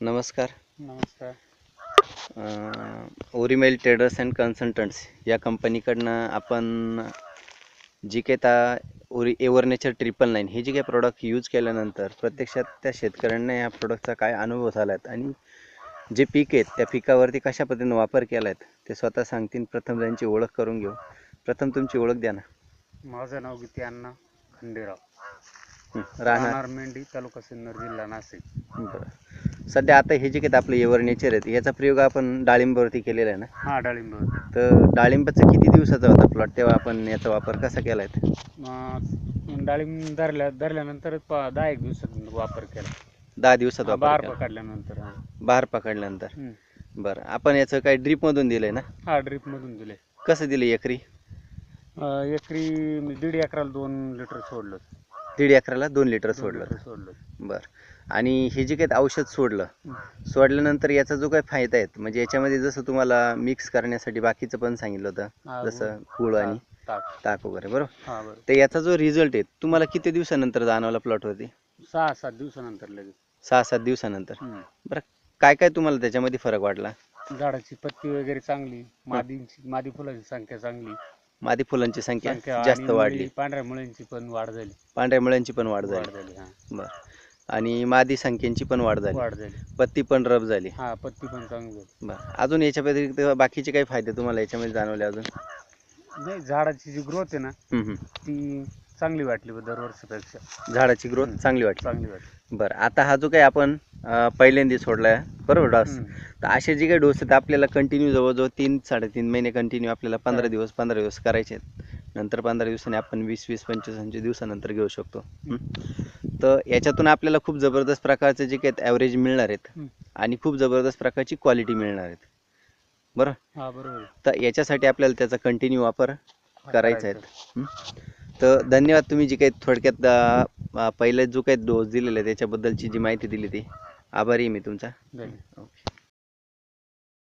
नमस्कार. नमस्कार. ओरिमेल traders and consultants या कंपनीकडनं आपण जी काही एवर नेचर 999 हे जे काही प्रोडक्ट यूज केल्यानंतर प्रत्यक्षात त्या शेतकऱ्यांना या प्रोडक्टचा काय अनुभव झाला आहे आणि जे पीक आहेत त्या पिकावरती कशा पद्धतीने वापर केला आहे ते स्वतः सांगतील. प्रथम त्यांची ओळख करून घेऊ. प्रथम तुमची ओळख द्या ना. माझं नाव गीते अण्णा खंडेराव, राहणार मेंढी, तालुका सिन्नर, जिल्हा नाशिक. बरं. सध्या आता हे जे काही आपलं एवर नेचर आहे याचा प्रयोग आपण डाळिंबावरती केलेला आहे ना. हा, डाळिंब. तर डाळिंबाचा किती दिवसाचा होता प्लॉट तेव्हा आपण याचा वापर कसा केला आहे? डाळिंब धरल्यानंतर 10 दिवसात वापर केला. 10 दिवसात वापर बार केला. पकडल्यानंतर. बहार पकडल्यानंतर. बरं, आपण याचं काही ड्रीप मधून दिलंय ना? हा, ड्रीप मधून दिले. कसं दिलं एकरी? एकरी 1.5 एकराला 2 लिटर सोडलं. 1.5 एकराला 2 लिटर सोडलं. बरं. आणि हे जे काही औषध सोडल्यानंतर याचा जो काही फायदा आहे म्हणजे याच्यामध्ये जसं तुम्हाला मिक्स करण्यासाठी बाकीचं पण सांगितलं होतं, जसं गुळ आणि ताक वगैरे, बरोबर? तर याचा जो रिझल्ट आहे तुम्हाला किती दिवसानंतर जाणवला प्लॉटवरती? 6-7 दिवसानंतर लगेच. 6-7 दिवसानंतर. बरं, काय काय तुम्हाला त्याच्यामध्ये फरक वाटला? झाडाची पत्ती वगैरे चांगली, मादी फुलाची संख्या चांगली, मादी फुलांची संख्या जास्त वाढली, पांढऱ्या मुळ्यांची पण वाढ झाली. पांढऱ्या मुळ्यांची पण वाढ झाली. बरं. आणि मादी संख्येची पण वाढ झाली. पत्ती पण रब झाली. हा, पत्ती पण चांगली झाली. बरं. अजून याच्या व्यतिरिक्त बाकीचे काही फायदे तुम्हाला याच्यामध्ये जाणवले अजून? नाही, झाडाची जी ग्रोथ आहे ना ती चांगली वाटली दरवर्षीपेक्षा. झाडाची ग्रोथ चांगली वाटली. बरं, आता हा जो काही आपण पहिल्यांदा सोडलाय, बरोबर, डोस, तर असे जे काही डोस आहेत आपल्याला कंटिन्यू जवळजवळ 3-3.5 महिने कंटिन्यू आपल्याला 15 दिवस करायचे आहेत. नंतर 15 दिवसांनी आपण 20-25 दिवसानंतर घेऊ शकतो. तर याच्यातून आपल्याला खूप जबरदस्त प्रकारचे जे काही ॲव्हरेज मिळणार आहेत आणि खूप जबरदस्त प्रकारची क्वालिटी मिळणार आहेत, बरोबर? तर याच्यासाठी आपल्याला त्याचा कंटिन्यू वापर करायचा आहे. तर धन्यवाद. तुम्ही जी काही थोडक्यात पहिले जो काही डोस दिलेला आहे त्याच्याबद्दलची जी माहिती दिली ती आभारी आहे मी तुमचा. धन्यवाद. ओके.